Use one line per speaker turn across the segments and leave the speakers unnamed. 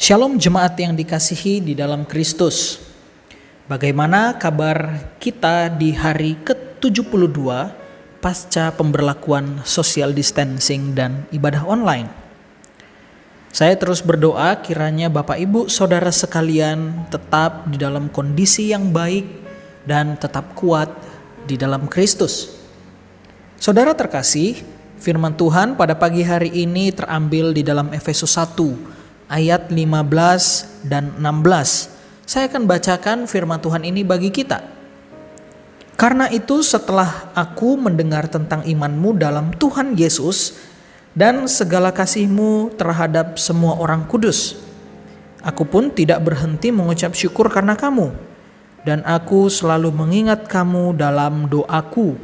Shalom jemaat yang dikasihi di dalam Kristus. Bagaimana kabar kita di hari ke-72 pasca pemberlakuan social distancing dan ibadah online? Saya terus berdoa kiranya Bapak Ibu Saudara sekalian tetap di dalam kondisi yang baik dan tetap kuat di dalam Kristus. Saudara terkasih, firman Tuhan pada pagi hari ini terambil di dalam Efesus 1 ayat 15 dan 16. Saya akan bacakan firman Tuhan ini bagi kita. Karena itu setelah aku mendengar tentang imanmu dalam Tuhan Yesus dan segala kasihmu terhadap semua orang kudus, aku pun tidak berhenti mengucap syukur karena kamu. Dan aku selalu mengingat kamu dalam doaku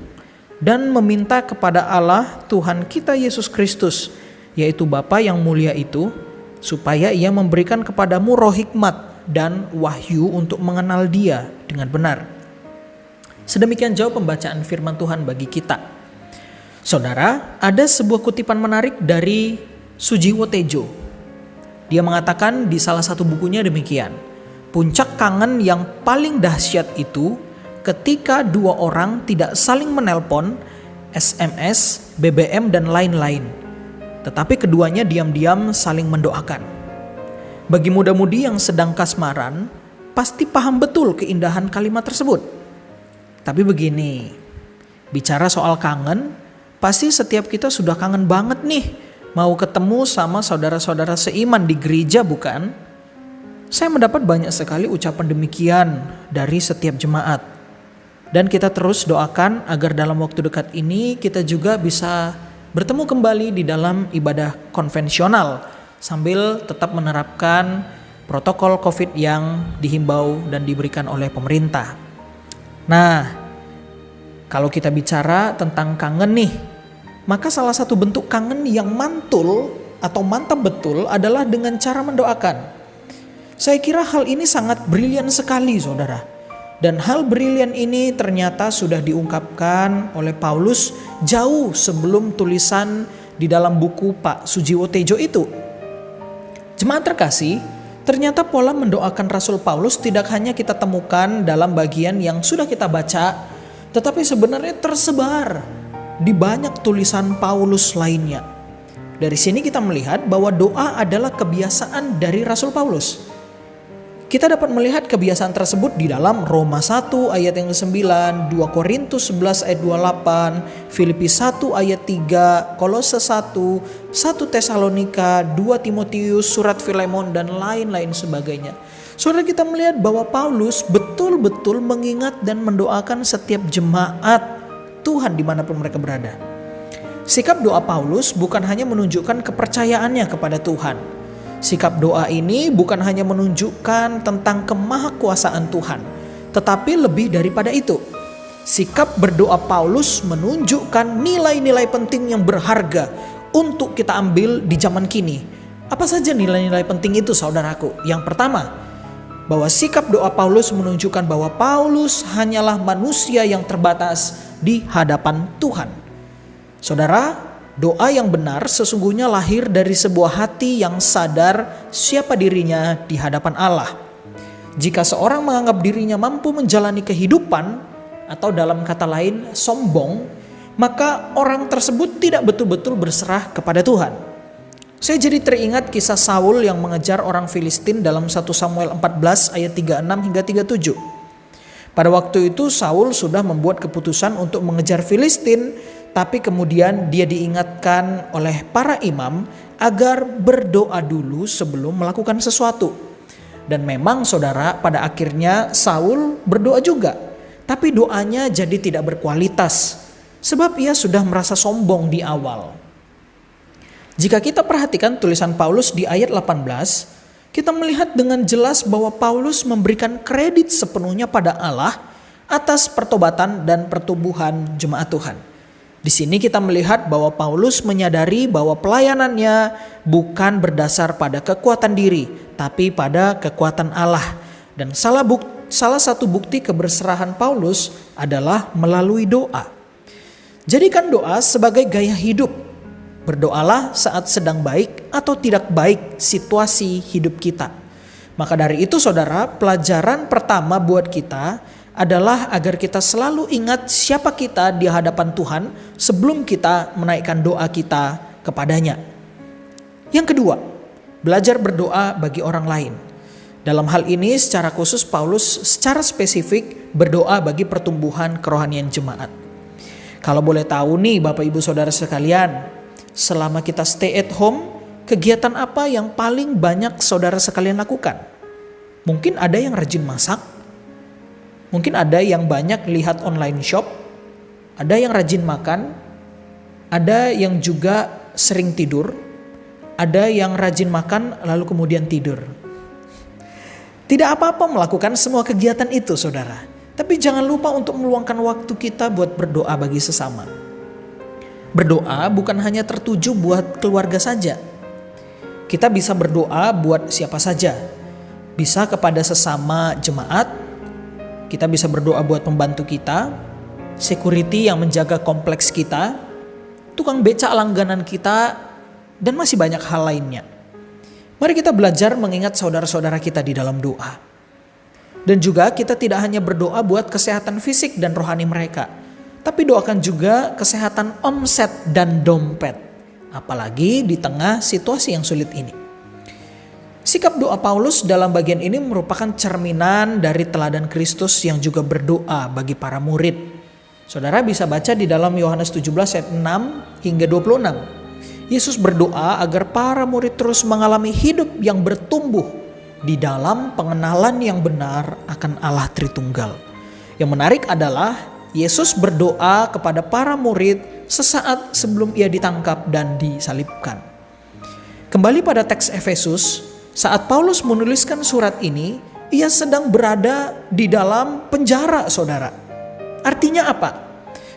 dan meminta kepada Allah Tuhan kita Yesus Kristus, yaitu Bapa yang mulia itu, supaya ia memberikan kepadamu roh hikmat dan wahyu untuk mengenal Dia dengan benar. Sedemikian jauh pembacaan firman Tuhan bagi kita. Saudara, ada sebuah kutipan menarik dari Sujiwo Tejo. Dia mengatakan di salah satu bukunya demikian: puncak kangen yang paling dahsyat itu ketika dua orang tidak saling menelpon, SMS, BBM dan lain-lain, tetapi keduanya diam-diam saling mendoakan. Bagi muda-mudi yang sedang kasmaran, pasti paham betul keindahan kalimat tersebut. Tapi begini, bicara soal kangen, pasti setiap kita sudah kangen banget nih mau ketemu sama saudara-saudara seiman di gereja, bukan? Saya mendapat banyak sekali ucapan demikian dari setiap jemaat. Dan kita terus doakan agar dalam waktu dekat ini kita juga bisa bertemu kembali di dalam ibadah konvensional sambil tetap menerapkan protokol COVID yang dihimbau dan diberikan oleh pemerintah. Nah, kalau kita bicara tentang kangen nih, maka salah satu bentuk kangen yang mantul atau mantap betul adalah dengan cara mendoakan. Saya kira hal ini sangat brilian sekali, saudara. Dan hal brilian ini ternyata sudah diungkapkan oleh Paulus jauh sebelum tulisan di dalam buku Pak Sujiwo Tejo itu. Jemaat terkasih, ternyata pola mendoakan Rasul Paulus tidak hanya kita temukan dalam bagian yang sudah kita baca, tetapi sebenarnya tersebar di banyak tulisan Paulus lainnya. Dari sini kita melihat bahwa doa adalah kebiasaan dari Rasul Paulus. Kita dapat melihat kebiasaan tersebut di dalam Roma 1 ayat yang ke-9, 2 Korintus 11 ayat 28, Filipi 1 ayat 3, Kolose 1, 1 Tesalonika, 2 Timotius, surat Filemon dan lain-lain sebagainya. Saudara, kita melihat bahwa Paulus betul-betul mengingat dan mendoakan setiap jemaat Tuhan dimanapun mereka berada. Sikap doa Paulus bukan hanya menunjukkan kepercayaannya kepada Tuhan. Sikap doa ini bukan hanya menunjukkan tentang kemahakuasaan Tuhan, tetapi lebih daripada itu. Sikap berdoa Paulus menunjukkan nilai-nilai penting yang berharga untuk kita ambil di zaman kini. Apa saja nilai-nilai penting itu, saudaraku? Yang pertama, bahwa sikap doa Paulus menunjukkan bahwa Paulus hanyalah manusia yang terbatas di hadapan Tuhan. Saudara, doa yang benar sesungguhnya lahir dari sebuah hati yang sadar siapa dirinya di hadapan Allah. Jika seorang menganggap dirinya mampu menjalani kehidupan, atau dalam kata lain sombong, maka orang tersebut tidak betul-betul berserah kepada Tuhan. Saya jadi teringat kisah Saul yang mengejar orang Filistin dalam 1 Samuel 14 ayat 36 hingga 37. Pada waktu itu Saul sudah membuat keputusan untuk mengejar Filistin, tapi kemudian dia diingatkan oleh para imam agar berdoa dulu sebelum melakukan sesuatu. Dan memang saudara, pada akhirnya Saul berdoa juga, tapi doanya jadi tidak berkualitas sebab ia sudah merasa sombong di awal. Jika kita perhatikan tulisan Paulus di ayat 18, kita melihat dengan jelas bahwa Paulus memberikan kredit sepenuhnya pada Allah atas pertobatan dan pertumbuhan jemaat Tuhan. Di sini kita melihat bahwa Paulus menyadari bahwa pelayanannya bukan berdasar pada kekuatan diri, tapi pada kekuatan Allah. Dan salah satu bukti keberserahan Paulus adalah melalui doa. Jadikan doa sebagai gaya hidup. Berdoalah saat sedang baik atau tidak baik situasi hidup kita. Maka dari itu saudara, pelajaran pertama buat kita adalah agar kita selalu ingat siapa kita di hadapan Tuhan sebelum kita menaikkan doa kita kepadanya. Yang kedua, belajar berdoa bagi orang lain. Dalam hal ini secara khusus Paulus secara spesifik berdoa bagi pertumbuhan kerohanian jemaat. Kalau boleh tahu nih Bapak Ibu Saudara sekalian, selama kita stay at home, kegiatan apa yang paling banyak saudara sekalian lakukan? Mungkin ada yang rajin masak, mungkin ada yang banyak lihat online shop, ada yang rajin makan, ada yang juga sering tidur, ada yang rajin makan lalu kemudian tidur. Tidak apa-apa melakukan semua kegiatan itu saudara. Tapi jangan lupa untuk meluangkan waktu kita buat berdoa bagi sesama. Berdoa bukan hanya tertuju buat keluarga saja. Kita bisa berdoa buat siapa saja. Bisa kepada sesama jemaat. Kita bisa berdoa buat pembantu kita, security yang menjaga kompleks kita, tukang becak langganan kita, dan masih banyak hal lainnya. Mari kita belajar mengingat saudara-saudara kita di dalam doa. Dan juga kita tidak hanya berdoa buat kesehatan fisik dan rohani mereka, tapi doakan juga kesehatan omset dan dompet. Apalagi di tengah situasi yang sulit ini. Sikap doa Paulus dalam bagian ini merupakan cerminan dari teladan Kristus yang juga berdoa bagi para murid. Saudara bisa baca di dalam Yohanes 17 ayat 6 hingga 26. Yesus berdoa agar para murid terus mengalami hidup yang bertumbuh di dalam pengenalan yang benar akan Allah Tritunggal. Yang menarik adalah Yesus berdoa kepada para murid sesaat sebelum ia ditangkap dan disalibkan. Kembali pada teks Efesus, saat Paulus menuliskan surat ini, ia sedang berada di dalam penjara, saudara. Artinya apa?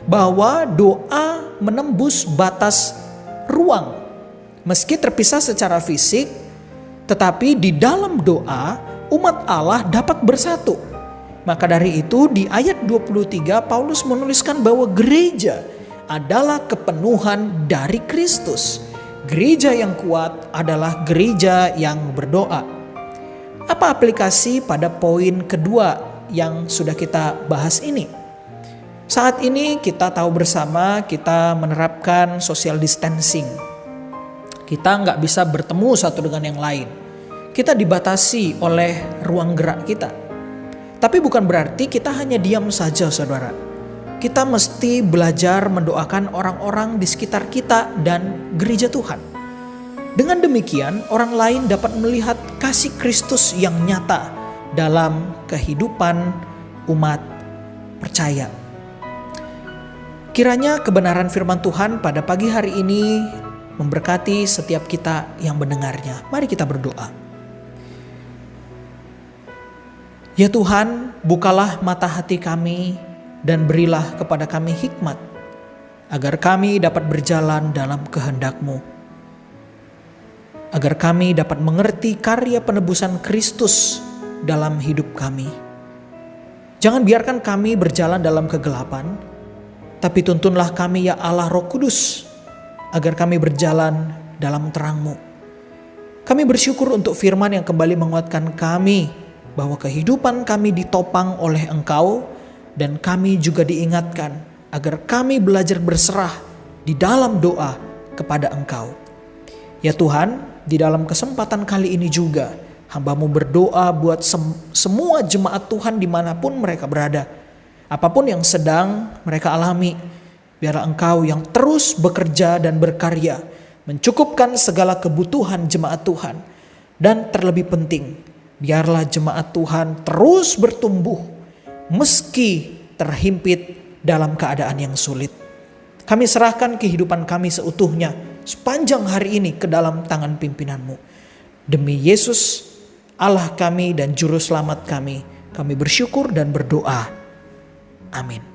Bahwa doa menembus batas ruang. Meski terpisah secara fisik, tetapi di dalam doa umat Allah dapat bersatu. Maka dari itu di ayat 23 Paulus menuliskan bahwa gereja adalah kepenuhan dari Kristus. Gereja yang kuat adalah gereja yang berdoa. Apa aplikasi pada poin kedua yang sudah kita bahas ini? Saat ini kita tahu bersama kita menerapkan social distancing. Kita nggak bisa bertemu satu dengan yang lain. Kita dibatasi oleh ruang gerak kita. Tapi bukan berarti kita hanya diam saja saudara. Kita mesti belajar mendoakan orang-orang di sekitar kita dan gereja Tuhan. Dengan demikian orang lain dapat melihat kasih Kristus yang nyata dalam kehidupan umat percaya. Kiranya kebenaran firman Tuhan pada pagi hari ini memberkati setiap kita yang mendengarnya. Mari kita berdoa. Ya Tuhan, bukalah mata hati kami dan berilah kepada kami hikmat, agar kami dapat berjalan dalam kehendak-Mu. Agar kami dapat mengerti karya penebusan Kristus dalam hidup kami. Jangan biarkan kami berjalan dalam kegelapan, tapi tuntunlah kami ya Allah Roh Kudus, agar kami berjalan dalam terang-Mu. Kami bersyukur untuk firman yang kembali menguatkan kami, bahwa kehidupan kami ditopang oleh Engkau, dan kami juga diingatkan agar kami belajar berserah di dalam doa kepada Engkau. Ya Tuhan, di dalam kesempatan kali ini juga, hamba-Mu berdoa buat semua jemaat Tuhan dimanapun mereka berada. Apapun yang sedang mereka alami, biarlah Engkau yang terus bekerja dan berkarya, mencukupkan segala kebutuhan jemaat Tuhan. Dan terlebih penting, biarlah jemaat Tuhan terus bertumbuh meski terhimpit dalam keadaan yang sulit. Kami serahkan kehidupan kami seutuhnya sepanjang hari ini ke dalam tangan pimpinan-Mu. Demi Yesus, Allah kami dan Juru Selamat kami bersyukur dan berdoa. Amin.